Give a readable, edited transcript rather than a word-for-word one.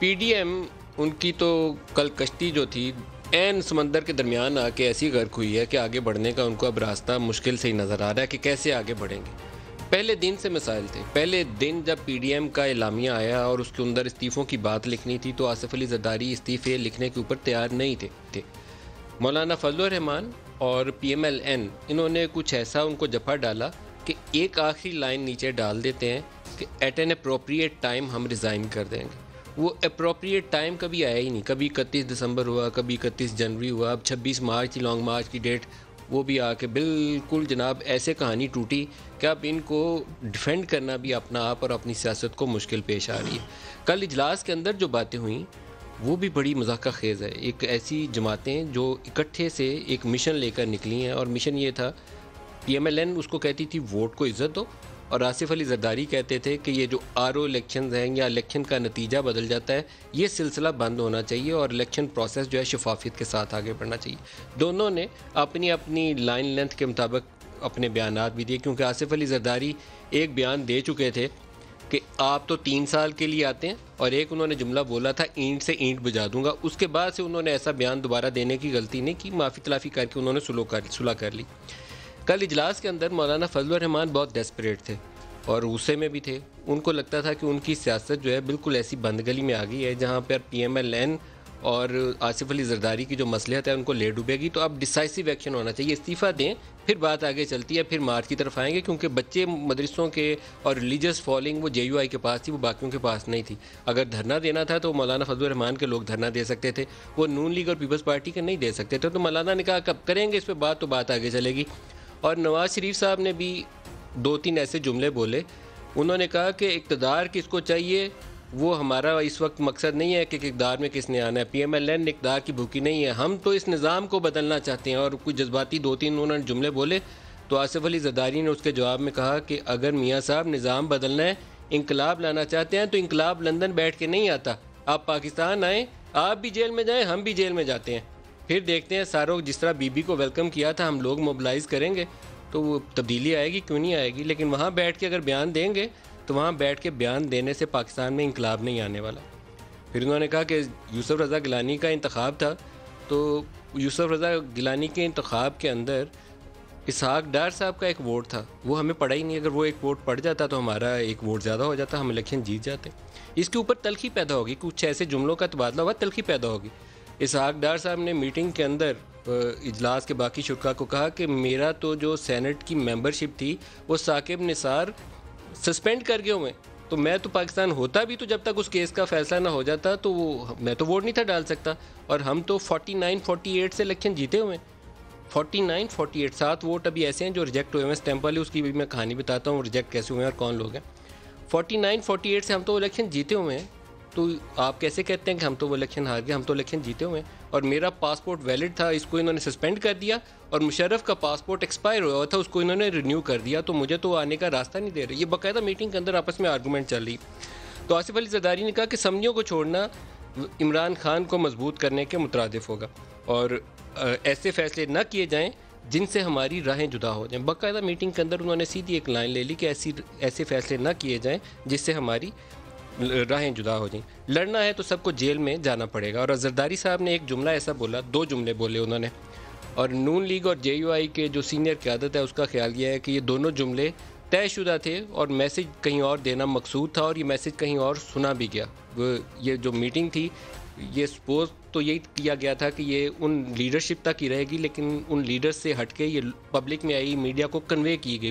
PDM उनकी तो कल कश्ती जो थी ऐन समंदर के दरमियान आके ऐसी गर्क हुई है कि आगे बढ़ने का उनको अब रास्ता मुश्किल से ही नज़र आ रहा है कि कैसे आगे बढ़ेंगे। पहले दिन से मसाइल थे। पहले दिन जब पीडीएम का एलामिया आया और उसके अंदर इस्तीफ़ों की बात लिखनी थी तो आसिफ अली जरदारी इस्तीफ़े लिखने के ऊपर तैयार नहीं थे। मौलाना फजल रहमान और पीएमएलएन इन्होंने कुछ ऐसा उनको जफा डाला कि एक आखिरी लाइन नीचे डाल देते हैं कि एट एन अप्रोप्रिएट टाइम हम रिज़ाइन कर देंगे। वो अप्रोप्रिएट टाइम कभी आया ही नहीं। कभी 31 दिसंबर हुआ, कभी 31 जनवरी हुआ, अब 26 मार्च की लॉन्ग मार्च की डेट वो भी आके बिल्कुल जनाब ऐसे कहानी टूटी कि अब इनको डिफेंड करना भी अपना आप और अपनी सियासत को मुश्किल पेश आ रही है। कल इजलास के अंदर जो बातें हुई वो भी बड़ी मज़ाक़ा ख़ेज़ है। एक ऐसी जमातें जो इकट्ठे से एक मिशन लेकर निकली हैं और मिशन ये था, पीएमएलएन उसको कहती थी वोट को इज़्ज़त दो और आसिफ अली जरदारी कहते थे कि ये जो आरओ इलेक्शन हैं या इलेक्शन का नतीजा बदल जाता है ये सिलसिला बंद होना चाहिए और इलेक्शन प्रोसेस जो है शफाफियत के साथ आगे बढ़ना चाहिए। दोनों ने अपनी अपनी लाइन लेंथ के मुताबिक अपने बयानात भी दिए, क्योंकि आसिफ अली जरदारी एक बयान दे चुके थे कि आप तो 3 साल के लिए आते हैं और एक उन्होंने जुमला बोला था ईंट से ईंट बुझा दूंगा। उसके बाद से उन्होंने ऐसा बयान दोबारा देने की गलती नहीं की, माफ़ी तलाफ़ी करके उन्होंने सुलह कर ली। कल इजलास के अंदर मौलाना फजल रहमान बहुत डेस्परेट थे और गुस्से में भी थे। उनको लगता था कि उनकी सियासत जो है बिल्कुल ऐसी बंदगली में आ गई है जहाँ पर पीएमएलएन और आसिफ अली जरदारी की जो मसलियत है उनको ले डूबेगी। तो अब डिसाइसिव एक्शन होना चाहिए, इस्तीफ़ा दें, फिर बात आगे चलती है, फिर मार्च की तरफ आएंगे, क्योंकि बच्चे मदरसों के और रिलीजियस फॉलोइंग वो जेयूआई के पास थी, वो बाकियों के पास नहीं थी। अगर धरना देना था तो मौलाना फजल रहमान के लोग धरना दे सकते थे, वो नून लीग और पीपल्स पार्टी के नहीं दे सकते थे। तो मौलाना ने कहा कब करेंगे इस पर बात, तो बात आगे चलेगी। और नवाज शरीफ साहब ने भी 2-3 ऐसे जुमले बोले। उन्होंने कहा कि इक़्तिदार किसको चाहिए, वो हमारा इस वक्त मकसद नहीं है कि इक़्तिदार में किसने आना है। पीएमएलएन इक़्तिदार की भूखी नहीं है, हम तो इस निज़ाम को बदलना चाहते हैं। और कुछ जज्बाती 2-3 उन्होंने जुमले बोले तो आसिफ अली जरदारी ने उसके जवाब में कहा कि अगर मियाँ साहब निज़ाम बदलना है, इंकलाब लाना चाहते हैं तो इंकलाब लंदन बैठ के नहीं आता। आप पाकिस्तान आएँ, आप भी जेल में जाएँ, हम भी जेल में जाते हैं, फिर देखते हैं सारों जिस तरह बीबी को वेलकम किया था हम लोग मोबिलाइज़ करेंगे तो वो तब्दीली आएगी, क्यों नहीं आएगी। लेकिन वहाँ बैठ के अगर बयान देंगे तो वहाँ बैठ के बयान देने से पाकिस्तान में इंकलाब नहीं आने वाला। फिर उन्होंने कहा कि यूसुफ रज़ा गिलानी का इंतखाब था, तो यूसुफ रज़ा गिलानी के इंतखाब के अंदर इसहाक डार साहब का एक वोट था, वो हमें पड़ा ही नहीं। अगर वो एक वोट पड़ जाता तो हमारा एक वोट ज़्यादा हो जाता, हम इलेक्शन जीत जाते। इसके ऊपर तलखी पैदा होगी, कुछ ऐसे जुमलों का तबादला हुआ, तलखी पैदा होगी। इसहाक डार साहब ने मीटिंग के अंदर इजलास के बाकी शुरा को कहा कि मेरा तो जो सेनेट की मेंबरशिप थी वो साकिब निसार सस्पेंड कर गए हुए, तो मैं तो पाकिस्तान होता भी तो जब तक उस केस का फैसला ना हो जाता तो वो मैं तो वोट नहीं था डाल सकता। और हम तो 49-48 से इलेक्शन जीते हुए हैं, 49-48 7 वोट अभी ऐसे हैं जो रिजेक्ट हुए हैं। स्टैंप वाली उसकी भी मैं कहानी बताता हूँ रिजेक्ट कैसे हुए हैं और कौन लोग हैं। 49-48 से हम तो इलेक्शन जीते हुए हैं, तो आप कैसे कहते हैं कि हम तो वो इलेक्शन हार गए, हम तो इलेक्शन जीते हुए हैं। और मेरा पासपोर्ट वैलिड था, इसको इन्होंने सस्पेंड कर दिया, और मुशर्रफ का पासपोर्ट एक्सपायर हुआ था, उसको इन्होंने रिन्यू कर दिया, तो मुझे तो आने का रास्ता नहीं दे रहे। ये बाकायदा मीटिंग के अंदर आपस में आर्गूमेंट चल रही। तो आसिफ अली जरदारी ने कहा कि समझियों को छोड़ना इमरान खान को मजबूत करने के मुतरादिफ होगा और ऐसे फैसले न किए जाएँ जिनसे हमारी राहें जुदा हो जाएँ। बाकायदा मीटिंग के अंदर उन्होंने सीधी एक लाइन ले ली कि ऐसे फैसले न किए जाएँ जिससे हमारी राहें जुदा हो जाएं। लड़ना है तो सबको जेल में जाना पड़ेगा। और जरदारी साहब ने एक जुमला ऐसा बोला, 2 जुमले बोले उन्होंने, और नून लीग और जेयूआई के जो सीनियर क़यादत है उसका ख्याल यह है कि ये दोनों जुमले तयशुदा थे और मैसेज कहीं और देना मकसूद था और ये मैसेज कहीं और सुना भी गया। ये जो मीटिंग थी ये सपोज तो यही किया गया था कि ये उन लीडरशिप तक ही रहेगी, लेकिन उन लीडर्स से हटके ये पब्लिक में आई, मीडिया को कन्वे की गई